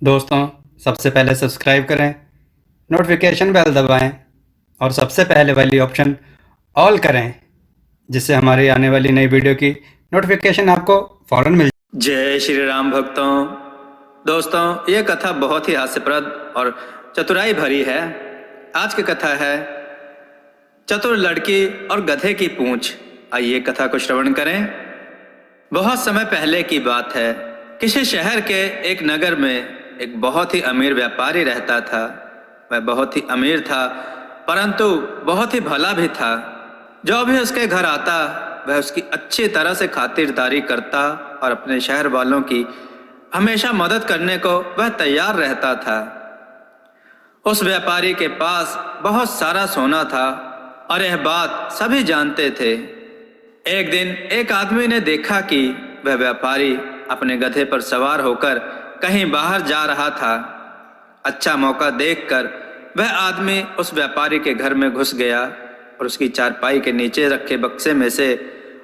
दोस्तों, सबसे पहले सब्सक्राइब करें, नोटिफिकेशन बेल दबाएं और सबसे पहले वाली ऑप्शन ऑल करें, जिससे हमारी आने वाली नई वीडियो की नोटिफिकेशन आपको फ़ौरन मिल जाए। जय श्री राम भक्तों। दोस्तों, ये कथा बहुत ही हास्यप्रद और चतुराई भरी है। आज की कथा है चतुर लड़की और गधे की पूंछ। आइए कथा को श्रवण करें। बहुत समय पहले की बात है। किसी शहर के एक नगर में एक बहुत ही अमीर व्यापारी रहता था। वह बहुत ही अमीर था, परंतु बहुत ही भला भी था। जो भी उसके घर आता, वह उसकी अच्छी तरह से खातिरदारी करता और अपने शहर वालों की हमेशा मदद करने को वह तैयार रहता था। उस व्यापारी के पास बहुत सारा सोना था और यह बात सभी जानते थे। एक दिन एक आदमी ने देखा कि वह व्यापारी अपने गधे पर सवार होकर कहीं बाहर जा रहा था। अच्छा मौका देखकर वह आदमी उस व्यापारी के घर में घुस गया और उसकी चारपाई के नीचे रखे बक्से में से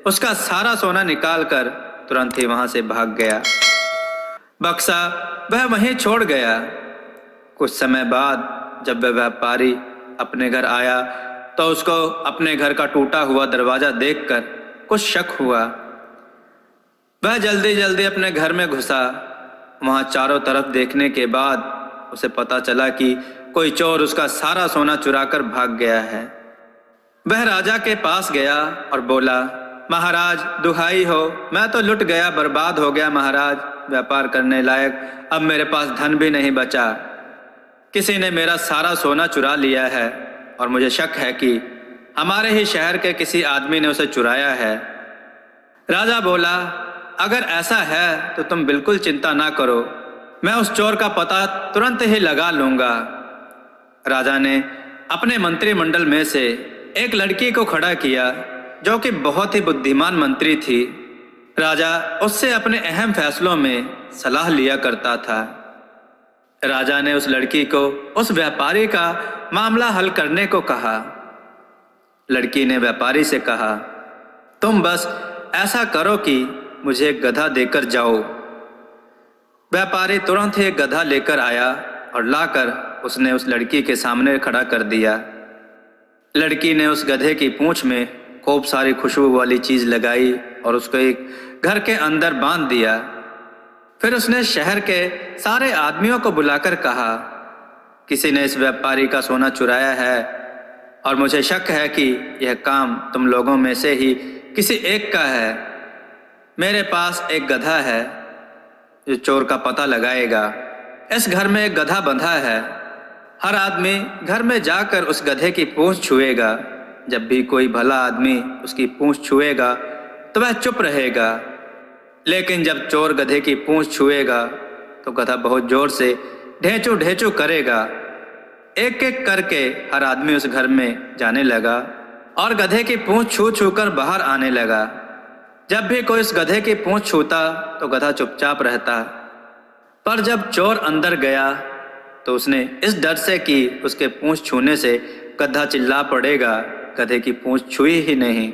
उसका सारा सोना निकालकर तुरंत ही वहां से भाग गया। बक्सा वह वहीं छोड़ गया। कुछ समय बाद जब वह व्यापारी अपने घर आया तो उसको अपने घर का टूटा हुआ दरवाजा देखकर कुछ शक हुआ। वह जल्दी जल्दी अपने घर में घुसा। वहां चारों तरफ देखने के बाद उसे पता चला कि कोई चोर उसका सारा सोना चुराकर भाग गया है। वह राजा के पास गया और बोला, महाराज दुहाई हो, मैं तो लुट गया, बर्बाद हो गया महाराज। व्यापार करने लायक अब मेरे पास धन भी नहीं बचा। किसी ने मेरा सारा सोना चुरा लिया है और मुझे शक है कि हमारे ही शहर के किसी आदमी ने उसे चुराया है। राजा बोला, अगर ऐसा है तो तुम बिल्कुल चिंता ना करो, मैं उस चोर का पता तुरंत ही लगा लूंगा। राजा ने अपने मंत्रिमंडल में से एक लड़की को खड़ा किया जो कि बहुत ही बुद्धिमान मंत्री थी। राजा उससे अपने अहम फैसलों में सलाह लिया करता था। राजा ने उस लड़की को उस व्यापारी का मामला हल करने को कहा। लड़की ने व्यापारी से कहा, तुम बस ऐसा करो कि मुझे एक गधा देकर जाओ। व्यापारी तुरंत ही एक गधा लेकर आया और लाकर उसने उस लड़की के सामने खड़ा कर दिया। लड़की ने उस गधे की पूंछ में खूब सारी खुशबू वाली चीज लगाई और उसको एक घर के अंदर बांध दिया। फिर उसने शहर के सारे आदमियों को बुलाकर कहा, किसी ने इस व्यापारी का सोना चुराया है और मुझे शक है कि यह काम तुम लोगों में से ही किसी एक का है। मेरे पास एक गधा है जो चोर का पता लगाएगा। इस घर में एक गधा बंधा है। हर आदमी घर में जाकर उस गधे की पूंछ छुएगा। जब भी कोई भला आदमी उसकी पूंछ छुएगा तो वह चुप रहेगा, लेकिन जब चोर गधे की पूंछ छुएगा तो गधा बहुत जोर से ढेंचू ढेंचू करेगा। एक एक करके हर आदमी उस घर में जाने लगा और गधे की पूंछ छू छू कर बाहर आने लगा। जब भी कोई उस गधे की पूंछ छूता तो गधा चुपचाप रहता, पर जब चोर अंदर गया तो उसने इस डर से कि उसके पूंछ छूने से गधा चिल्ला पड़ेगा, गधे की पूंछ छुई ही नहीं।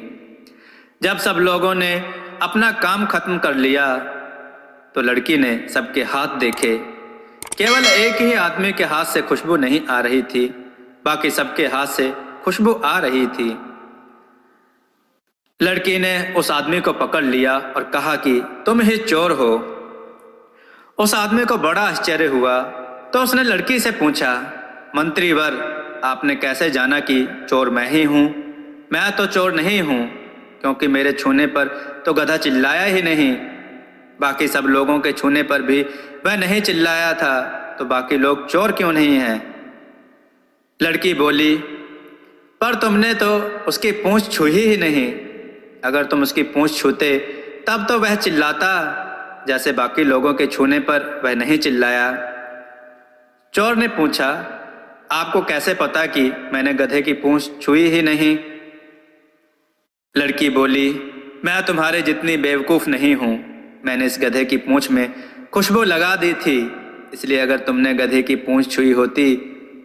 जब सब लोगों ने अपना काम खत्म कर लिया तो लड़की ने सबके हाथ देखे। केवल एक ही आदमी के हाथ से खुशबू नहीं आ रही थी, बाकी सबके हाथ से खुशबू आ रही थी। लड़की ने उस आदमी को पकड़ लिया और कहा कि तुम ही चोर हो। उस आदमी को बड़ा आश्चर्य हुआ तो उसने लड़की से पूछा, मंत्रीवर, आपने कैसे जाना कि चोर मैं ही हूँ? मैं तो चोर नहीं हूँ, क्योंकि मेरे छूने पर तो गधा चिल्लाया ही नहीं। बाकी सब लोगों के छूने पर भी वह नहीं चिल्लाया था, तो बाकी लोग चोर क्यों नहीं हैं? लड़की बोली, पर तुमने तो उसकी पूंछ छुई ही नहीं। अगर तुम उसकी पूंछ छूते तब तो वह चिल्लाता, जैसे बाकी लोगों के छूने पर वह नहीं चिल्लाया। चोर ने पूछा, आपको कैसे पता कि मैंने गधे की पूंछ छुई ही नहीं? लड़की बोली, मैं तुम्हारे जितनी बेवकूफ़ नहीं हूँ। मैंने इस गधे की पूंछ में खुशबू लगा दी थी, इसलिए अगर तुमने गधे की पूंछ छुई होती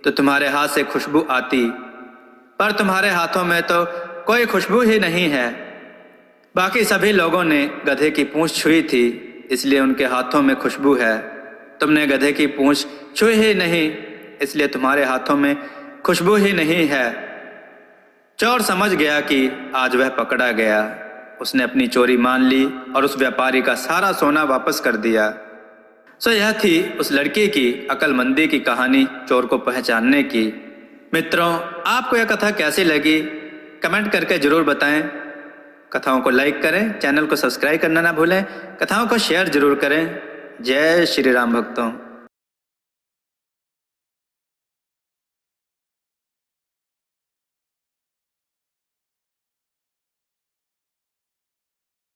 तो तुम्हारे हाथ से खुशबू आती, पर तुम्हारे हाथों में तो कोई खुशबू ही नहीं है। बाकी सभी लोगों ने गधे की पूंछ छुई थी, इसलिए उनके हाथों में खुशबू है। तुमने गधे की पूंछ छुई ही नहीं, इसलिए तुम्हारे हाथों में खुशबू ही नहीं है। चोर समझ गया कि आज वह पकड़ा गया। उसने अपनी चोरी मान ली और उस व्यापारी का सारा सोना वापस कर दिया। सो यह थी उस लड़की की अक्लमंदी की कहानी, चोर को पहचानने की। मित्रों, आपको यह कथा कैसी लगी कमेंट करके जरूर बताएं। कथाओं को लाइक करें, चैनल को सब्सक्राइब करना ना भूलें, कथाओं को शेयर जरूर करें। जय श्री राम भक्तों।